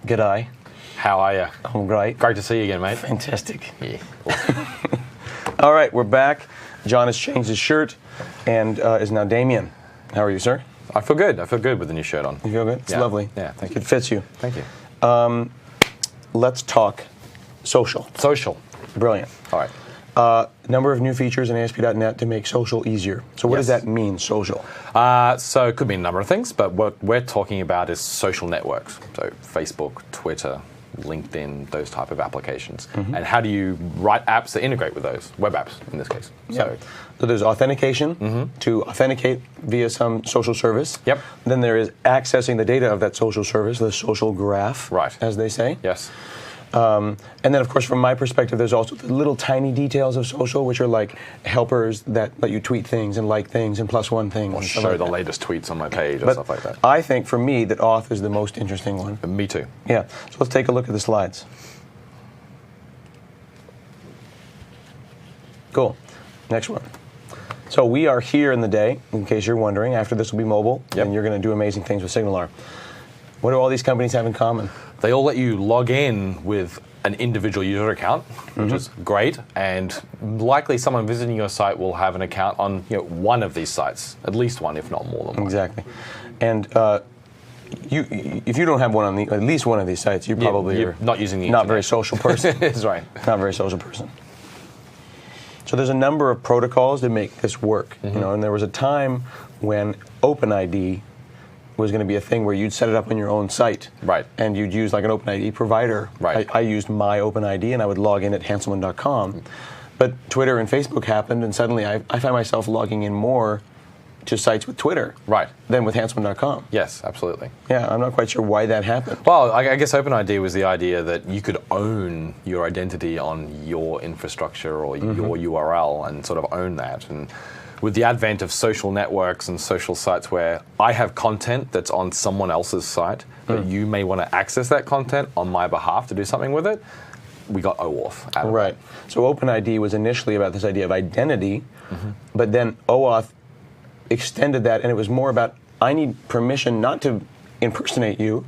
G'day. How are you? I'm great. Great to see you again, mate. Fantastic. Yeah. All right, we're back. John has changed his shirt and is now Damien. How are you, sir? I feel good. I feel good with the new shirt on. You feel good? It's lovely. Yeah, thank you. It fits you. Thank you. Let's talk social. Social. Brilliant. All right. Number of new features in ASP.NET to make social easier. So what does that mean, social? So it could mean a number of things, but what we're talking about is social networks. So Facebook, Twitter, LinkedIn, those type of applications. And how do you write apps that integrate with those? Web apps, in this case. So there's authentication to authenticate via some social service. Yep. Then there is accessing the data of that social service, the social graph, as they say. Yes. And then, of course, from my perspective, there's also the little tiny details of social, which are like helpers that let you tweet things and like things and +1 things. Or and show like the that. latest tweets on my page or stuff like that. I think, for me, that auth is the most interesting one. Me too. Yeah. So let's take a look at the slides. Cool. Next one. So we are here in the day, in case you're wondering. After this will be mobile, and you're going to do amazing things with SignalR. What do all these companies have in common? They all let you log in with an individual user account, which is great, and likely someone visiting your site will have an account on one of these sites, at least one, if not more than one. Exactly. And if you don't have one on at least one of these sites, you probably you're are not using the not internet. very social person. That's right. Not very social person. So there's a number of protocols that make this work, and there was a time when OpenID was going to be a thing where you'd set it up on your own site. Right. And you'd use like an OpenID provider. Right. I used my OpenID and I would log in at hanselman.com. But Twitter and Facebook happened, and suddenly I find myself logging in more to sites with Twitter than with hanselman.com. Yes, absolutely. Yeah, I'm not quite sure why that happened. Well, I guess OpenID was the idea that you could own your identity on your infrastructure or your URL and sort of own that. And with the advent of social networks and social sites where I have content that's on someone else's site, but you may want to access that content on my behalf to do something with it, we got OAuth out of it. Right. So OpenID was initially about this idea of identity, but then OAuth extended that, and it was more about I need permission not to impersonate you,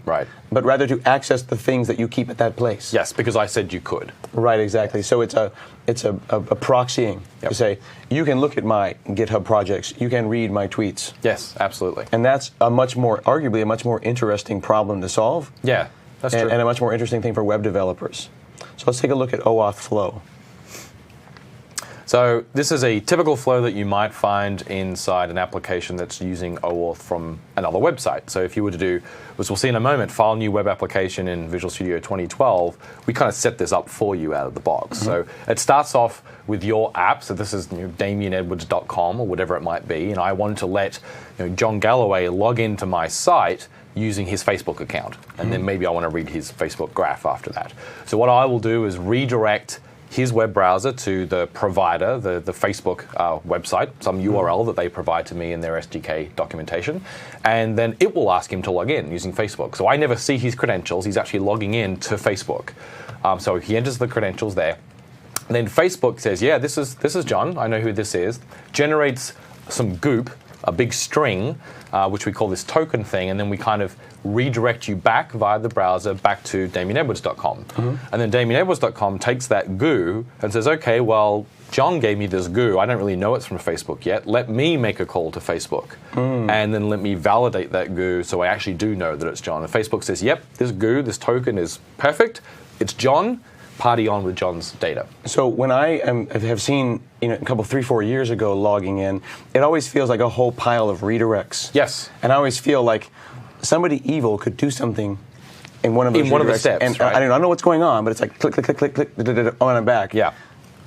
but rather to access the things that you keep at that place. Yes, because I said you could. Right, exactly. So it's a proxying to say you can look at my GitHub projects, you can read my tweets. Yes, absolutely. And that's arguably a much more interesting problem to solve. Yeah, that's true. And a much more interesting thing for web developers. So let's take a look at OAuth flow. So this is a typical flow that you might find inside an application that's using OAuth from another website. So if you were to do, as we'll see in a moment, file new web application in Visual Studio 2012, we kind of set this up for you out of the box. So it starts off with your app. So this is damienedwards.com or whatever it might be, and I wanted to let John Galloway log into my site using his Facebook account, and then maybe I want to read his Facebook graph after that. So what I will do is redirect his web browser to the provider, the Facebook website, some URL that they provide to me in their SDK documentation, and then it will ask him to log in using Facebook. So I never see his credentials. He's actually logging in to Facebook. So he enters the credentials there. And then Facebook says, yeah, this is John. I know who this is. Generates some goop, a big string, which we call this token thing, and then we kind of redirect you back via the browser back to damienedwards.com. And then damienedwards.com takes that goo and says, okay, well, John gave me this goo. I don't really know it's from Facebook yet. Let me make a call to Facebook. And then let me validate that goo so I actually do know that it's John. And Facebook says, yep, this goo, this token is perfect. It's John. Party on with John's data. So when I have seen a couple, 3-4 years ago logging in, it always feels like a whole pile of redirects. Yes. And I always feel like somebody evil could do something in one of those one of the steps. And right? I don't know what's going on, but it's like click, click, click, click, click, on and back. Yeah.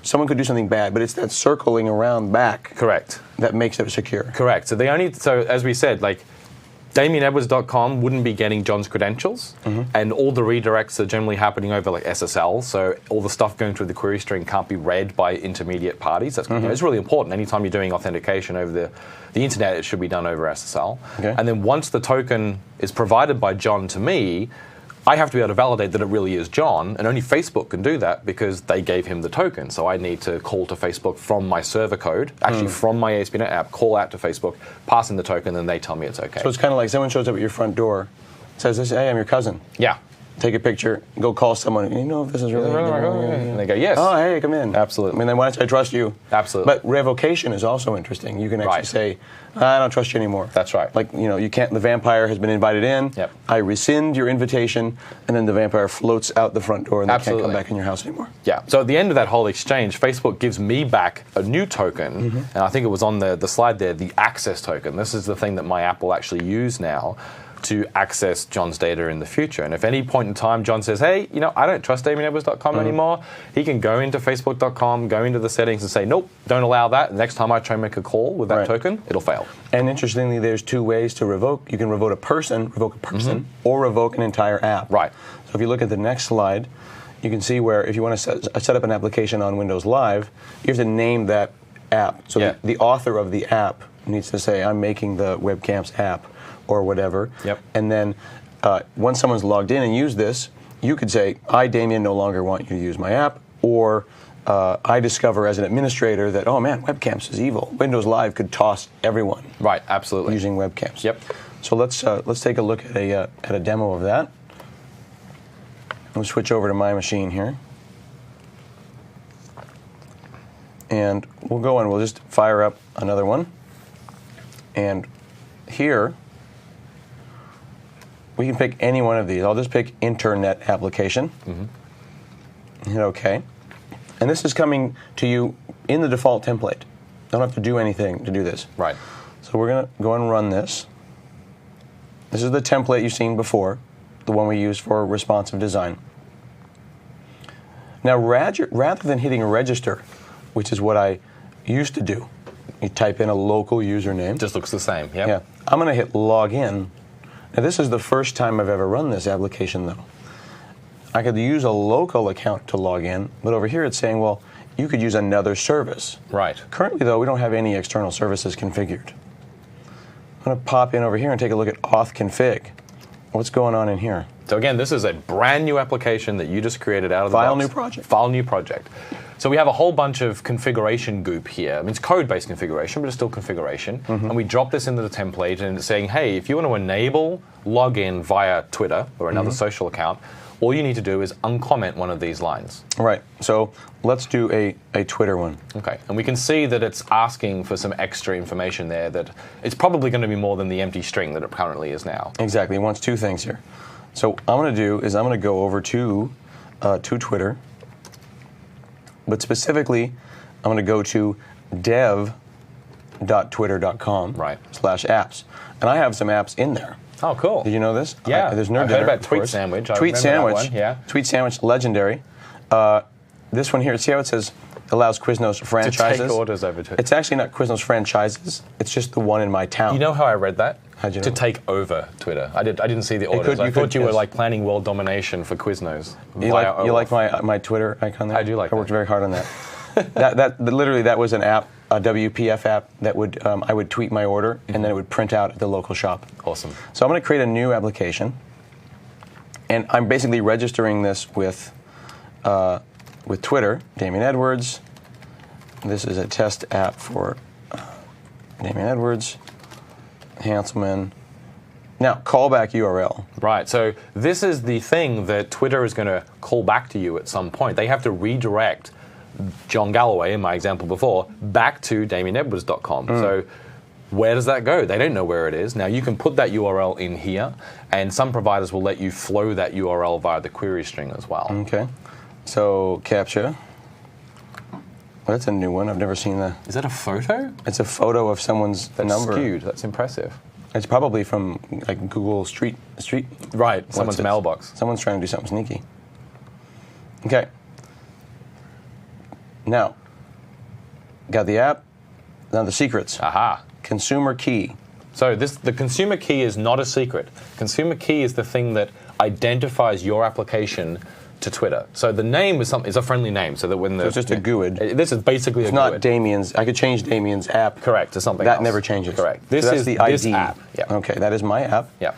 Someone could do something bad, but it's that circling around back. Correct. That makes it secure. Correct. So as we said, like, damienedwards.com wouldn't be getting John's credentials, and all the redirects are generally happening over like SSL, so all the stuff going through the query string can't be read by intermediate parties. That's it's really important. Anytime you're doing authentication over the internet, it should be done over SSL. Okay. And then once the token is provided by John to me, I have to be able to validate that it really is John, and only Facebook can do that because they gave him the token. So I need to call to Facebook from my server code, actually from my ASP.NET app, call out to Facebook, pass in the token, and they tell me it's okay. So it's kind of like someone shows up at your front door, says, "Hey, I'm your cousin." Yeah. take a picture, go call someone. You know if this is really? And they go, yes. Oh, hey, come in. Absolutely. I mean, then why don't I trust you? Absolutely. But revocation is also interesting. You can actually say, I don't trust you anymore. That's right. Like, you can't. The vampire has been invited in. Yep. I rescind your invitation, and then the vampire floats out the front door, and they Absolutely. can't come back in your house anymore. Yeah. So at the end of that whole exchange, Facebook gives me back a new token, and I think it was on the slide there, the access token. This is the thing that my app will actually use now to access John's data in the future. And if any point in time John says, hey, I don't trust DamienEdwards.com anymore, he can go into Facebook.com, go into the settings and say, nope, don't allow that. Next time I try and make a call with that token, it'll fail. And interestingly, there's two ways to revoke. You can revoke a person, or revoke an entire app. Right. So if you look at the next slide, you can see where if you want to set up an application on Windows Live, you have to name that app. So the author of the app needs to say, I'm making the webcams app, or whatever. Yep. And then once someone's logged in and used this, you could say, I, Damien, no longer want you to use my app, or I discover as an administrator that, oh man, webcams is evil. Windows Live could toss everyone. Right, absolutely. Using webcams. Yep. So let's take a look at a demo of that. I'll switch over to my machine here. And we'll go and we'll just fire up another one. And here, we can pick any one of these. I'll just pick Internet Application. Hit OK. And this is coming to you in the default template. Don't have to do anything to do this. Right. So we're going to go and run this. This is the template you've seen before, the one we use for responsive design. Now, rather than hitting register, which is what I used to do, you type in a local username. Just looks the same. Yep. Yeah. I'm going to hit login. Now, this is the first time I've ever run this application, though. I could use a local account to log in, but over here it's saying, well, you could use another service. Right. Currently, though, we don't have any external services configured. I'm going to pop in over here and take a look at auth config. What's going on in here? So again, this is a brand new application that you just created out of the box. File new project. File new project. So we have a whole bunch of configuration goop here. I mean, it's code-based configuration, but it's still configuration. And we drop this into the template, and it's saying, hey, if you want to enable login via Twitter or another social account, all you need to do is uncomment one of these lines. Right. So let's do a Twitter one. Okay. And we can see that it's asking for some extra information there that it's probably going to be more than the empty string that it currently is now. Exactly. It wants two things here. So what I'm going to do is I'm going to go over to Twitter, but specifically I'm going to go to dev.twitter.com/apps. And I have some apps in there. Oh, cool. Did you know this? Yeah. There's I Nerd heard Dinner, about of Tweet course. Sandwich. Tweet Sandwich. That one, yeah. Tweet Sandwich, legendary. This one here, see how it says allows Quiznos franchises? To take orders over to it. It's actually not Quiznos franchises. It's just the one in my town. You know how I read that? How'd you know? To take over Twitter. I didn't see the orders. I thought you were yes. like planning world domination for Quiznos. You like my Twitter icon there? I do like I worked very hard on that. Literally, that was an app, a WPF app that would I would tweet my order and then it would print out at the local shop. Awesome. So I'm going to create a new application, and I'm basically registering this with Twitter, Damien Edwards. This is a test app for Damien Edwards, Hanselman. Now, callback URL. Right. So this is the thing that Twitter is going to call back to you at some point. They have to redirect John Galloway, in my example before, back to DamienEdwards.com. So where does that go? They don't know where it is. Now, you can put that URL in here, and some providers will let you flow that URL via the query string as well. Okay. So, CAPTCHA. Well, that's a new one. I've never seen that. Is that a photo? It's a photo of someone's number. Skewed. That's impressive. It's probably from like Google Street. Right. Someone's mailbox. Someone's trying to do something sneaky. Okay. Now, got the app. Now the secrets. Aha. Consumer key. So the consumer key is not a secret. Consumer key is the thing that identifies your application to Twitter. So the name is a friendly name, so that when So it's just a GUID. This is basically It's a not GUID. Damien's. I could change Damien's app. Correct, to something else. That never changes. Correct. This This is is the ID. this app. Yeah. Okay, that is my app. Yeah.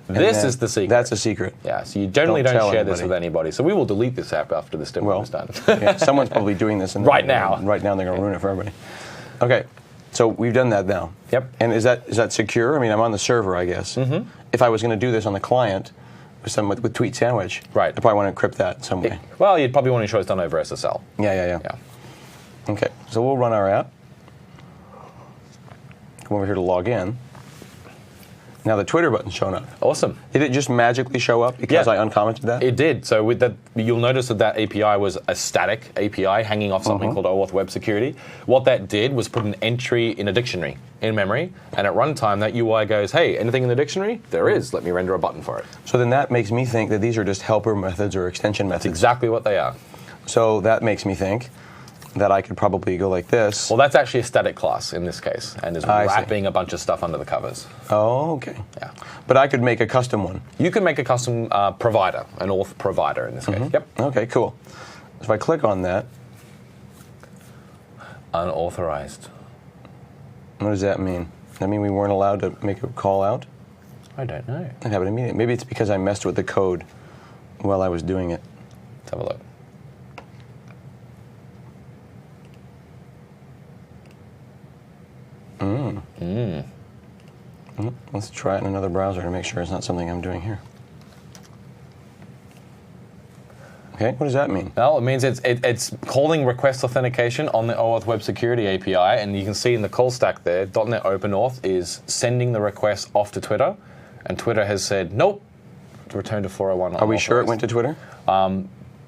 And This then is the secret. That's a secret. Yeah, so you generally Don't don't tell share this anybody. with anybody. So we will delete this app after this demo is done. Yeah, someone's probably doing this Right now. Right now, they're going to ruin it for everybody. Okay, so we've done that now. Yep. And is that secure? I mean, I'm on the server, I guess. Mm-hmm. If I was going to do this on the client, with Tweet Sandwich. Right. I probably want to encrypt that in some way. Well, you'd probably want to ensure it's done over SSL. Yeah. Okay, so we'll run our app. Come over here to log in. Now the Twitter button's shown up. Awesome. Did it just magically show up because I uncommented that? It did. So with that, you'll notice that API was a static API hanging off something called OAuth Web Security. What that did was put an entry in a dictionary in memory, and at runtime that UI goes, hey, anything in the dictionary? There is. Let me render a button for it. So then that makes me think that these are just helper methods or extension methods. That's exactly what they are. So that makes me think that I could probably go like this. Well, that's actually a static class in this case, and is wrapping a bunch of stuff under the covers. Oh, okay. Yeah. But I could make a custom one. You can make a custom provider, an auth provider in this case. Yep. Okay, cool. So if I click on that. Unauthorized. What does that mean? Does that mean we weren't allowed to make a call out? I don't know. I'd have it immediately. Maybe it's because I messed with the code while I was doing it. Let's have a look. Let's try it in another browser to make sure it's not something I'm doing here. Okay, what does that mean? Well, it means it's calling request authentication on the OAuth Web Security API, and you can see in the call stack there, .NET OpenAuth is sending the request off to Twitter, and Twitter has said, nope, return to 401. Are we sure it went to Twitter?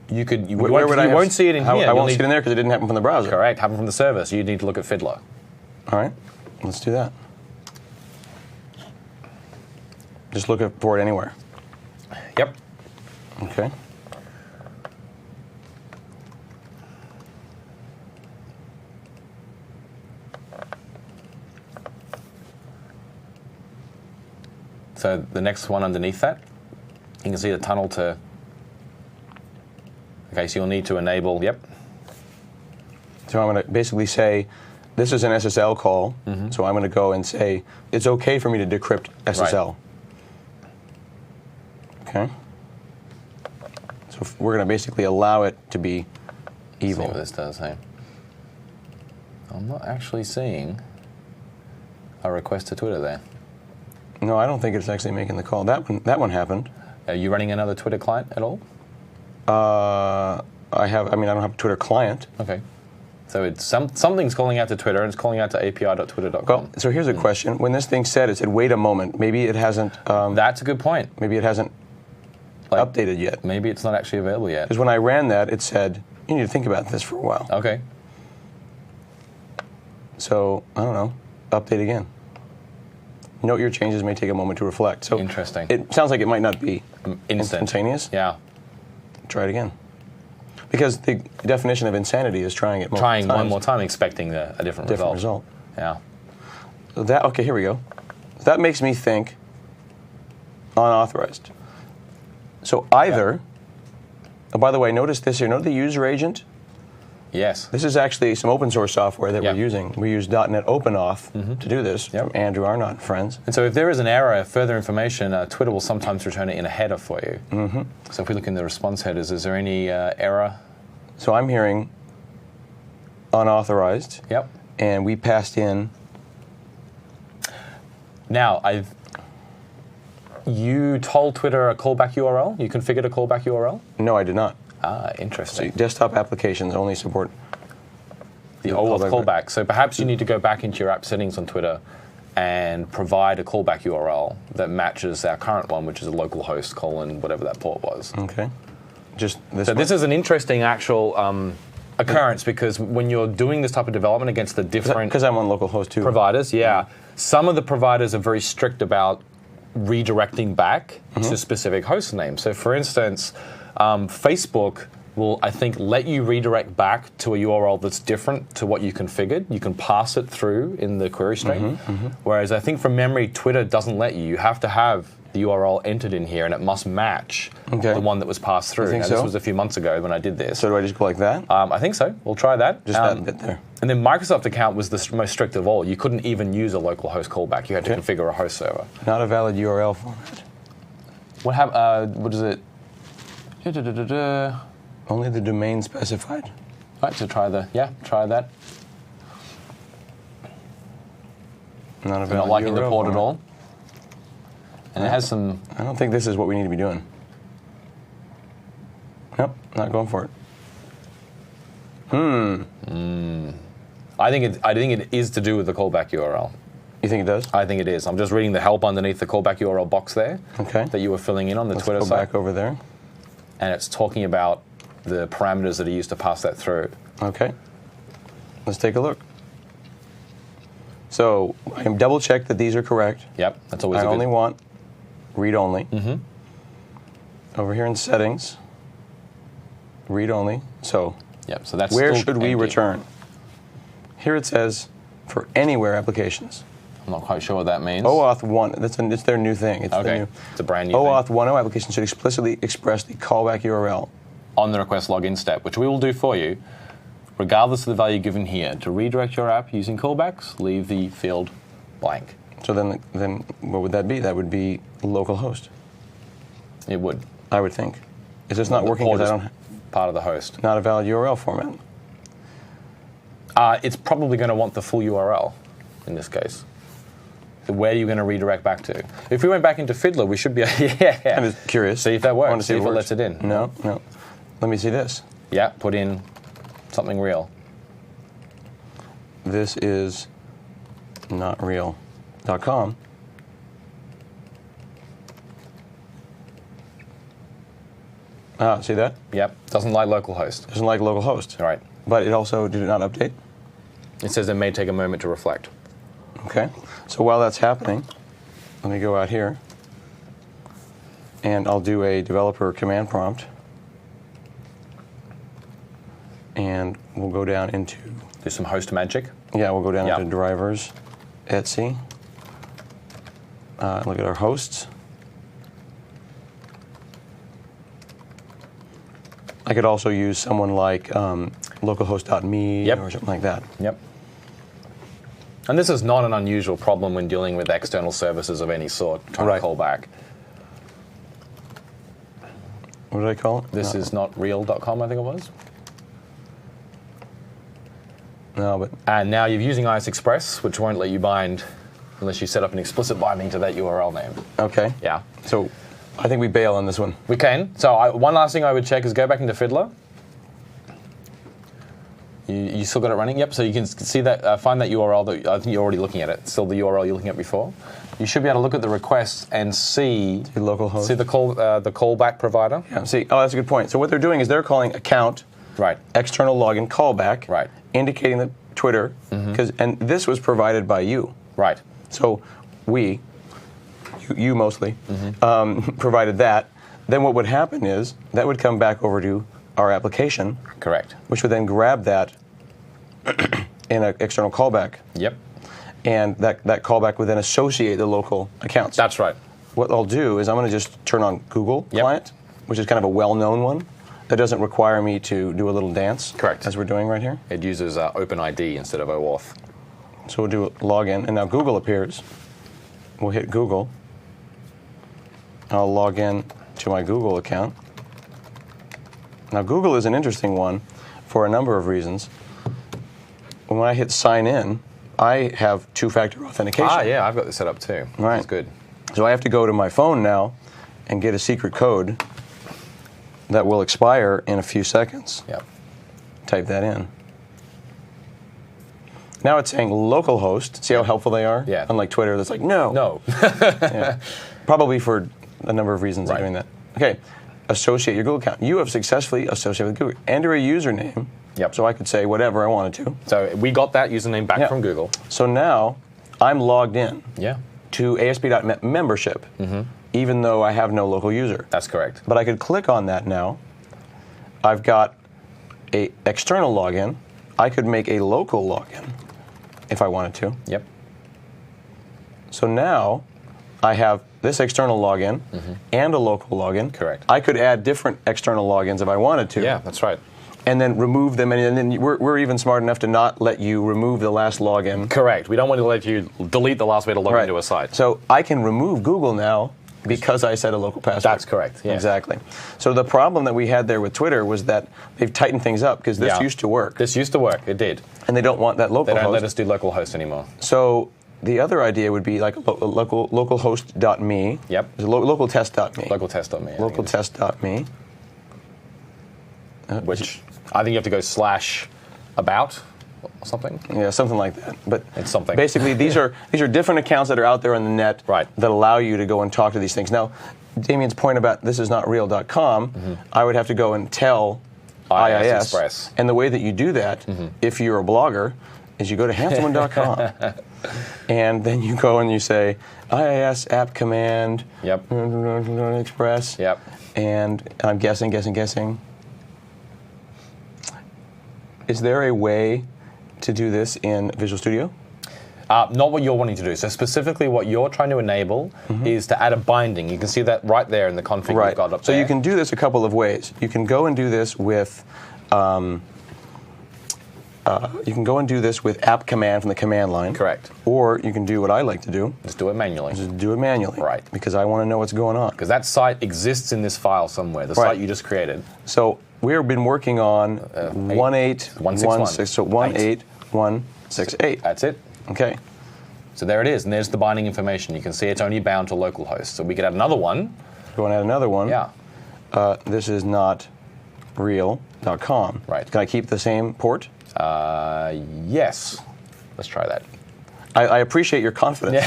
You Where would I won't see it in here. I won't see it in there because it didn't happen from the browser. Correct, happened from the server, so you need to look at Fiddler. All right, let's do that. Just look for it anywhere. Yep. Okay. So the next one underneath that, you can see the tunnel to... Okay, so you'll need to enable, yep. So I'm going to basically say, this is an SSL call, so I'm going to go and say, it's okay for me to decrypt SSL. Right. Okay. So we're going to basically allow it to be evil. Let's see what this does, hey. I'm not actually seeing a request to Twitter there. No, I don't think it's actually making the call. That one happened. Are you running another Twitter client at all? I don't have a Twitter client. Okay. So it's something's calling out to Twitter, and it's calling out to api.twitter.com. Well, so here's a question. When this thing said, it said, wait a moment. Maybe it hasn't... That's a good point. Maybe it hasn't updated yet. Maybe it's not actually available yet. Because when I ran that, it said, you need to think about this for a while. Okay. So, I don't know. Update again. Note your changes may take a moment to reflect. So interesting. It sounds like it might not be instantaneous. Yeah. Try it again. Because the definition of insanity is trying it multiple times. Trying one more time, expecting a different result. Yeah. So okay, here we go. That makes me think unauthorized. So either, oh, by the way, notice this here. Note the user agent? Yes. This is actually some open source software that we're using. We use .NET OpenAuth to do this from Andrew Arnott and friends. And so if there is an error, further information, Twitter will sometimes return it in a header for you. So if we look in the response headers, is there any error? So I'm hearing unauthorized. Yep. And we passed in. Now, you told Twitter a callback URL? You configured a callback URL? No, I did not. Ah, interesting. So desktop applications only support the OAuth callback. So perhaps you need to go back into your app settings on Twitter and provide a callback URL that matches our current one, which is a localhost : whatever that port was. Okay. Just this. So this is an interesting actual occurrence, because when you're doing this type of development against the different... Because I'm on localhost too. Providers, yeah. Some of the providers are very strict about redirecting back to specific host names. So for instance, Facebook will, I think, let you redirect back to a URL that's different to what you configured. You can pass it through in the query string. Whereas I think from memory, Twitter doesn't let you. You have to have the URL entered in here, and it must match the one that was passed through. Now, this was a few months ago when I did this. So do I just go like that? I think so. We'll try that. Just that bit there. And then Microsoft account was the most strict of all. You couldn't even use a localhost callback. You had to configure a host server. Not a valid URL format. What is it? Only the domain specified. Right, so try that. Not a valid not liking URL the port format. at all. And it has some... I don't think this is what we need to be doing. Not going for it. I think it is to do with the callback URL. You think it does? I think it is. I'm just reading the help underneath the callback URL box there. Okay. That you were filling in on the Twitter Let's site. go back over there. And it's talking about the parameters that are used to pass that through. Okay. Let's take a look. So I can double check that these are correct. Yep, that's always I a good... only want read only. Over here in settings, read only. So Yep, so that's where still should we empty. return? Here it says for anywhere applications. I'm not quite sure what that means. OAuth 1, it's their new thing. It's Okay, the new. it's a brand new OAuth thing. 1.0 application should explicitly express the callback URL. On the request login step, which we will do for you, regardless of the value given here. To redirect your app using callbacks, leave the field blank. So then what would that be? That would be localhost, It would. I would think. It's just not working Or because I just don't, part of the host. not a valid URL format. It's probably going to want the full URL in this case. Where are you going to redirect back to? If we went back into Fiddler, we should be... yeah. I'm just curious. See if that works. I want to See if it works. lets it in. No. Let me see this. Yeah, put in something real. This is not real.com. See that? Yep, doesn't like localhost. Doesn't like localhost. Right. But it also did it not update. It says it may take a moment to reflect. Okay. So while that's happening, let me go out here and I'll do a developer command prompt. And we'll go down into... Do some host magic. Yeah, we'll go down Yeah. into drivers, Etsy. Look at our hosts. I could also use someone like localhost.me Yep. or something like that. Yep. And this is not an unusual problem when dealing with external services of any sort, trying Right. to call back. What did I call it? This No. is not real.com, I think it was. No, but And now you're using IS Express, which won't let you bind unless you set up an explicit binding to that URL name. okay. Yeah. So I think we bail on this one. We can. So one last thing I would check is go back into Fiddler. You still got it running? Yep. So you can see that, find that URL that I think you're already looking at it. Still the URL you're looking at before. You should be able to look at the requests and see Localhost. the callback provider. Yeah, see, oh, that's a good point. So what they're doing is they're calling account, Right. external login callback, Right. indicating that Twitter, and this was provided by you. Right. So you mostly, provided that. Then what would happen is that would come back over to our application, Correct. which would then grab that in an external callback. Yep. And that callback would then associate the local accounts. That's right. What I'll do is I'm going to just turn on Google Yep. Client, which is kind of a well-known one that doesn't require me to do a little dance. Correct. As we're doing right here. It uses OpenID instead of OAuth. So we'll do a login, and now Google appears. We'll hit Google. I'll log in to my Google account. Now Google is an interesting one for a number of reasons. When I hit sign in, I have two-factor authentication. Yeah, I've got this set up too. Right. That's good. So I have to go to my phone now and get a secret code that will expire in a few seconds. Yep. Type that in. Now it's saying localhost. See how helpful they are? Yeah. Unlike Twitter, that's like, no. No. Yeah. Probably for a number of reasons Right. they're doing that. Okay. Associate your Google account. You have successfully associated with Google. Enter a username. Yep. So I could say whatever I wanted to. So we got that username back Yeah. from Google. So now I'm logged in Yeah. to ASP.NET membership, even though I have no local user. That's correct. But I could click on that now. I've got a external login. I could make a local login if I wanted to. Yep. So now I have this external login and a local login. Correct. I could add different external logins if I wanted to. Yeah, that's right. And then remove them. And then we're even smart enough to not let you remove the last login. Correct. We don't want to let you delete the last way to log Right. into a site. So I can remove Google now because I set a local password. That's correct, yes. Exactly. So the problem that we had there with Twitter was that they've tightened things up because this Yeah. used to work. This used to work. It did. And they don't want that local They don't host. let us do localhost anymore. So the other idea would be like localhost.me. Yep. Localtest.me. Localtest.me. I think it is. Localtest.me. which I think you have to go /about or something. Yeah, something like that. But it's something. Basically, these are different accounts that are out there on the net that allow you to go and talk to these things. Now, Damien's point about this is not real.com, I would have to go and tell IIS Express. And the way that you do that, if you're a blogger, is you go to hanselman.com and then you go and you say IIS app command express. And I'm guessing. Is there a way to do this in Visual Studio? Not what you're wanting to do. So specifically what you're trying to enable is to add a binding. You can see that right there in the config you've got up there. So you can do this a couple of ways. You can go and do this with app command from the command line. Correct. Or you can do what I like to do. Just do it manually. Just do it manually. Right. Because I want to know what's going on. Because that site exists in this file somewhere, the site you just created. So we've been working on 18168. So 18168. That's it. Okay. So there it is, and there's the binding information. You can see it's only bound to localhost. So we could add another one. Go and add another one. Yeah. This is not real.com. Right. Can I keep the same port? Yes. Let's try that. I appreciate your confidence.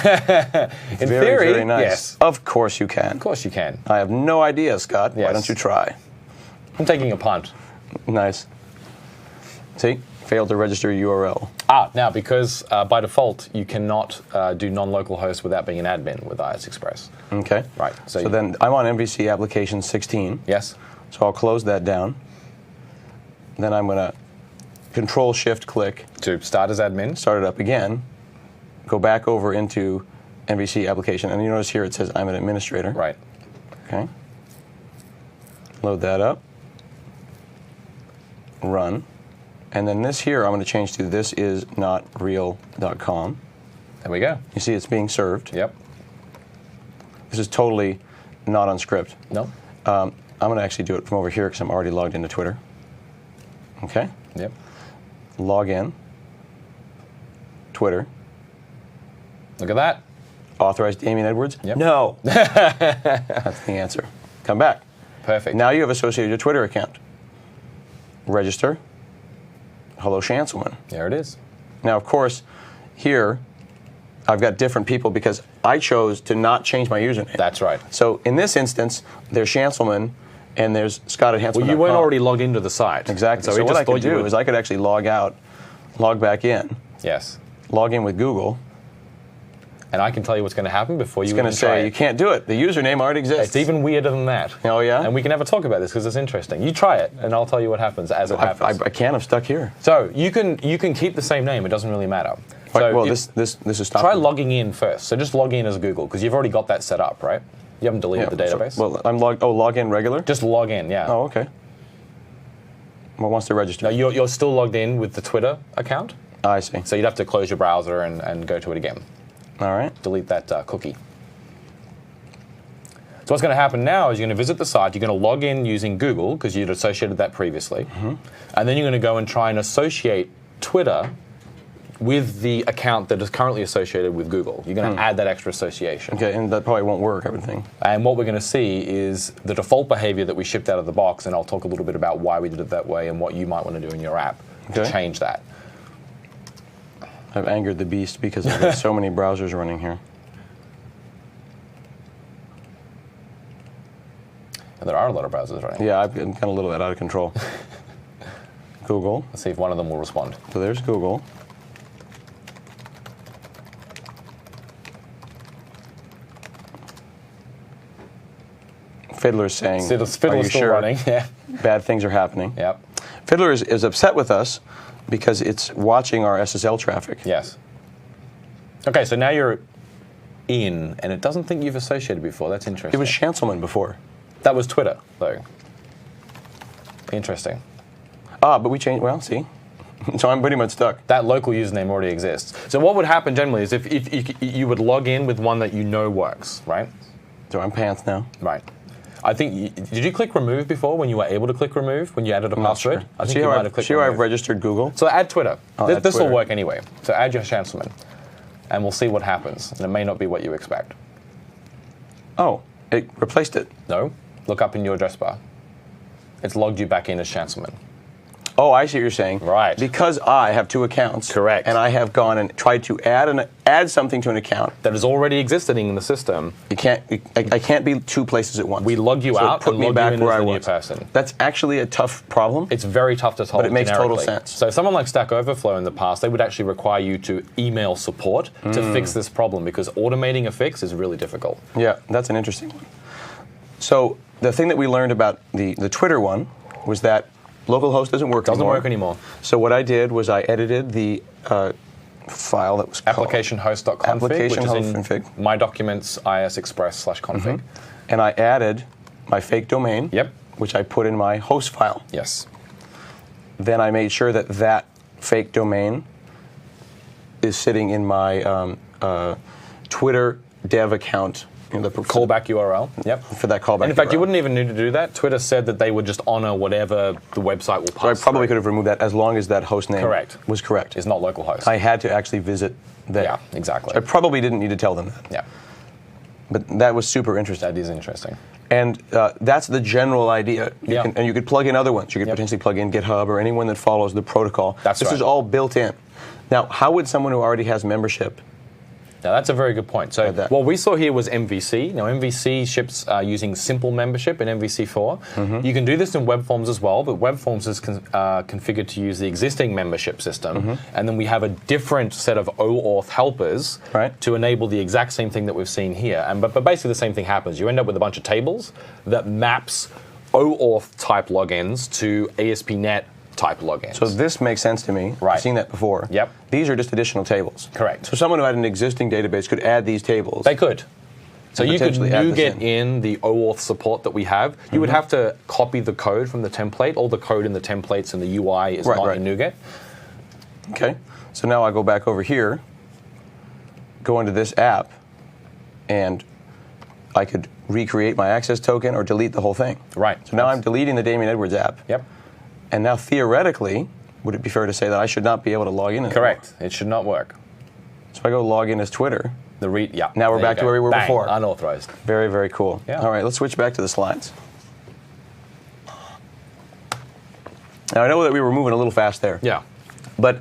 In theory, very nice. Yes. Of course you can. Of course you can. I have no idea, Scott. Why don't you try? I'm taking a punt. Nice. See? Failed to register URL. Now, because by default, you cannot do non-local host without being an admin with IIS Express. Okay. Right. So then I'm on MVC application 16. Yes. So I'll close that down. Then I'm going to Control-Shift-Click. To start as admin. Start it up again. Go back over into MVC application. And you notice here it says I'm an administrator. Right. Okay. Load that up. Run. And then this here I'm going to change to this is not real.com. There we go. You see it's being served. Yep. This is totally not on script. No. I'm going to actually do it from over here because I'm already logged into Twitter. Okay. Yep. Log in. Twitter. Look at that. Authorized Damien Edwards? Yep. No. That's the answer. Come back. Perfect. Now you have associated your Twitter account. Register. Hello, Shanselman. There it is. Now, of course, here I've got different people because I chose to not change my username. That's right. So in this instance, there's Shanselman and there's Scott at Hanselman.com. Well, you weren't already logged into the site. Exactly. So what I could do is I could actually log out, log back in. Yes. Log in with Google. And I can tell you what's going to happen before you even try it. It's going to say, you can't do it. The username already exists. It's even weirder than that. Oh, yeah? And we can have a talk about this because it's interesting. You try it, and I'll tell you what happens as it happens. I can't. I'm stuck here. So you can keep the same name. It doesn't really matter. So well, this is stopping. Try logging in first. So just log in as Google because you've already got that set up, right? You haven't deleted the database. So, I'm log in regular? Just log in, yeah. Oh, okay. Well, wants to register. No, you're still logged in with the Twitter account. Oh, I see. So you'd have to close your browser and go to it again. All right. Delete that cookie. So what's going to happen now is you're going to visit the site. You're going to log in using Google because you'd associated that previously. And then you're going to go and try and associate Twitter with the account that is currently associated with Google. You're going to add that extra association. Okay, and that probably won't work, I would think. And what we're going to see is the default behavior that we shipped out of the box, and I'll talk a little bit about why we did it that way and what you might want to do in your app to change that. I've angered the beast because I've got so many browsers running here. And there are a lot of browsers running. Yeah, I've been kind of a little bit out of control. Google. Let's see if one of them will respond. So there's Google. Fiddler's saying, Fiddler's are you still sure running. Yeah. Bad things are happening. Yep. Fiddler is upset with us because it's watching our SSL traffic. Yes. Okay, so now you're in, and it doesn't think you've associated before. That's interesting. It was Shanselman before. That was Twitter, though. Interesting. But we changed, well, see. So I'm pretty much stuck. That local username already exists. So what would happen generally is if you would log in with one that you know works, right? So I'm pants now. Right. I think, did you click remove before when you were able to click remove when you added a password? Sure. I think you might have clicked remove. I've registered Google. So add Twitter. This will Twitter. work anyway. So add your Shanselman, and we'll see what happens. And it may not be what you expect. Oh, it replaced it. No. Look up in your address bar. It's logged you back in as Chancelman. Oh, I see what you're saying. Right. Because I have 2 accounts. Correct. And I have gone and tried to add something to an account that is already existing in the system. I can't be 2 places at once. We log you out put and me log back you in where as I the new was. person. That's actually a tough problem. It's very tough to solve. But it makes total generically. sense. So someone like Stack Overflow in the past, they would actually require you to email support to fix this problem, because automating a fix is really difficult. Yeah, that's an interesting one. So the thing that we learned about the Twitter one was that localhost doesn't work anymore. Doesn't work anymore. So what I did was I edited the file that was called applicationhost.config, application which is in config. My Documents ISExpress/config. And I added my fake domain, Yep. which I put in my host file. Yes. Then I made sure that that fake domain is sitting in my Twitter dev account. The Callback URL. Yep. For that callback. And in fact, URL. you wouldn't even need to do that. Twitter said that they would just honor whatever the website will pass. So I probably through. could have removed that as long as that host name was correct. It's not localhost. I had to actually visit there. Yeah, exactly. So I probably didn't need to tell them that. Yeah. But that was super interesting. That is interesting. And that's the general idea. And you could plug in other ones. You could potentially plug in GitHub or anyone that follows the protocol. This is all built in. Now, how would someone who already has membership? Now, that's a very good point. So what we saw here was MVC. Now, MVC ships using simple membership in MVC4. You can do this in web forms as well, but web forms is configured to use the existing membership system. And then we have a different set of OAuth helpers to enable the exact same thing that we've seen here. But basically the same thing happens. You end up with a bunch of tables that maps OAuth type logins to ASP.NET type logins. So this makes sense to me. I've seen that before. Yep. These are just additional tables. Correct. So someone who had an existing database could add these tables. They could. So you could NuGet in the OAuth support that we have. You would have to copy the code from the template. All the code in the templates and the UI is not in NuGet. Okay. So now I go back over here, go into this app, and I could recreate my access token or delete the whole thing. Right. So now I'm deleting the Damien Edwards app. Yep. And now theoretically, would it be fair to say that I should not be able to log in anymore? Correct. It should not work. So I go log in as Twitter. Now we're back to where we were before. Unauthorized. Very, very cool. Yeah. All right, let's switch back to the slides. Now I know that we were moving a little fast there. Yeah. But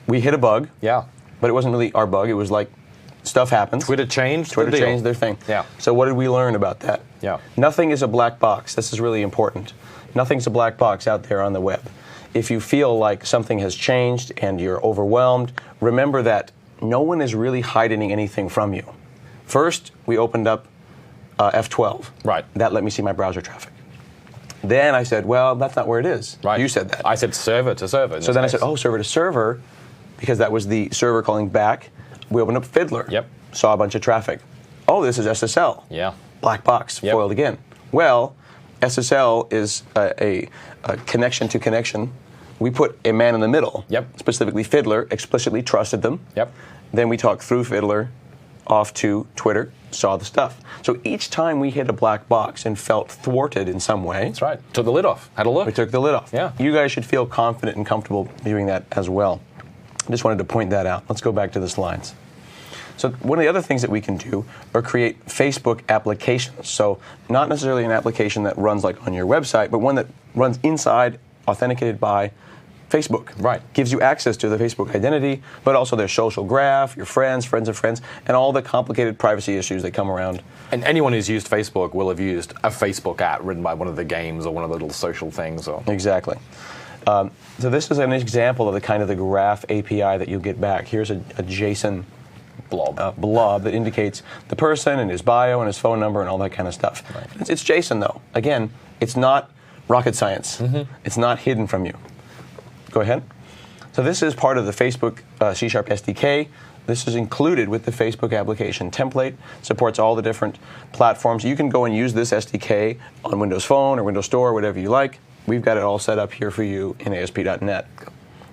we hit a bug. Yeah. But it wasn't really our bug. It was like stuff happens. Twitter changed their thing. Yeah. So what did we learn about that? Yeah. Nothing is a black box. This is really important. Nothing's a black box out there on the web. If you feel like something has changed and you're overwhelmed, remember that no one is really hiding anything from you. First, we opened up F12. Right. That let me see my browser traffic. Then I said, well, that's not where it is. Right. You said that. I said server to server. So then I said, oh, server to server, because that was the server calling back. We opened up Fiddler. Yep. Saw a bunch of traffic. Oh, this is SSL. Yeah. Black box, foiled again. Well, SSL is a connection to connection. We put a man in the middle. Yep. Specifically Fiddler, explicitly trusted them. Yep. Then we talked through Fiddler off to Twitter, saw the stuff. So each time we hit a black box and felt thwarted in some way. That's right. Took the lid off. Had a look. We took the lid off. Yeah. You guys should feel confident and comfortable doing that as well. I just wanted to point that out. Let's go back to the slides. So one of the other things that we can do are create Facebook applications. So not necessarily an application that runs like on your website, but one that runs inside, authenticated by Facebook. Right. Gives you access to the Facebook identity, but also their social graph, your friends, friends of friends, and all the complicated privacy issues that come around. And anyone who's used Facebook will have used a Facebook app written by one of the games or one of the little social things. Or Exactly. So this is an example of the kind of the graph API that you get back. Here's a JSON blob that indicates the person and his bio and his phone number and all that kind of stuff. Right. It's JSON though. Again, it's not rocket science. It's not hidden from you. Go ahead. So this is part of the Facebook C# SDK. This is included with the Facebook application template. Supports all the different platforms. You can go and use this SDK on Windows Phone or Windows Store, whatever you like. We've got it all set up here for you in ASP.NET.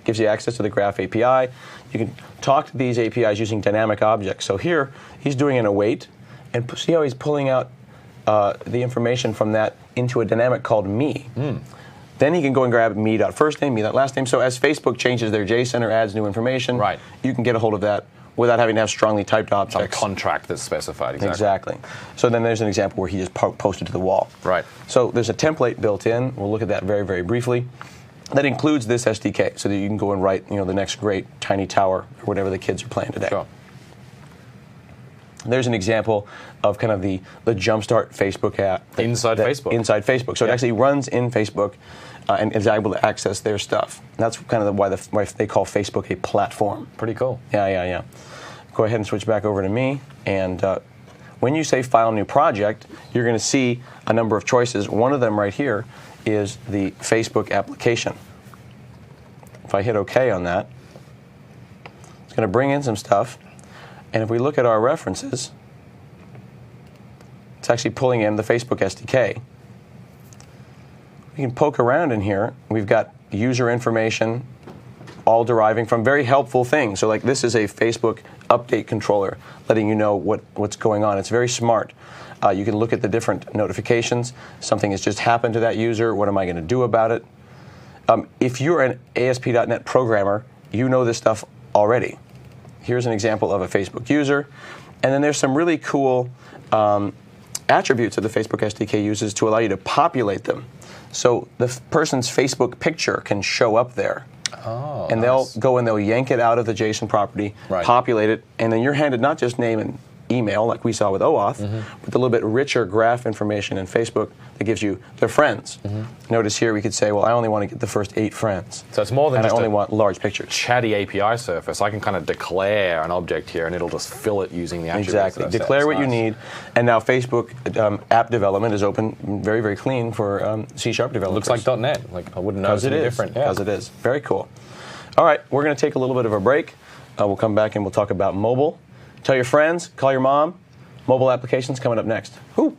Gives you access to the Graph API. You can talk to these APIs using dynamic objects. So here, he's doing an await, and see how he's pulling out the information from that into a dynamic called me. Then he can go and grab me.firstname, me.lastname. So as Facebook changes their JSON or adds new information, you can get a hold of that without having to have strongly typed objects. Some contract that's specified, Exactly. So then there's an example where he just posted to the wall. Right. So there's a template built in. We'll look at that very, very briefly. That includes this SDK, so that you can go and write, the next great tiny tower or whatever the kids are playing today. Sure. There's an example of kind of the Jumpstart Facebook app. Inside Facebook. Inside Facebook. So it actually runs in Facebook and is able to access their stuff. And that's kind of why they call Facebook a platform. Pretty cool. Yeah. Go ahead and switch back over to me. And when you say File New Project, you're going to see a number of choices. One of them right here is the Facebook application. If I hit OK on that, it's going to bring in some stuff. And if we look at our references, it's actually pulling in the Facebook SDK. We can poke around in here. We've got user information, all deriving from very helpful things. So like this is a Facebook update controller, letting you know what's going on. It's very smart. You can look at the different notifications. Something has just happened to that user. What am I going to do about it? If you're an ASP.NET programmer, you know this stuff already. Here's an example of a Facebook user. And then there's some really cool attributes that the Facebook SDK uses to allow you to populate them. So the person's Facebook picture can show up there. Oh, and they'll go and they'll yank it out of the JSON property, populate it, and then you're handed not just name and email like we saw with OAuth, but a little bit richer graph information in Facebook that gives you their friends. Notice here we could say, well, I only want to get the first 8 friends. So it's more than just I only want large pictures. Chatty API surface. I can kind of declare an object here, and it'll just fill it using the attributes. Exactly. Declare what you need, and now Facebook app development is open, very, very clean for C# developers. Looks like .NET. Like I wouldn't know it's any different. Because it is. Very cool. All right, we're going to take a little bit of a break. We'll come back and we'll talk about mobile. Tell your friends, call your mom. Mobile applications coming up next. Woo!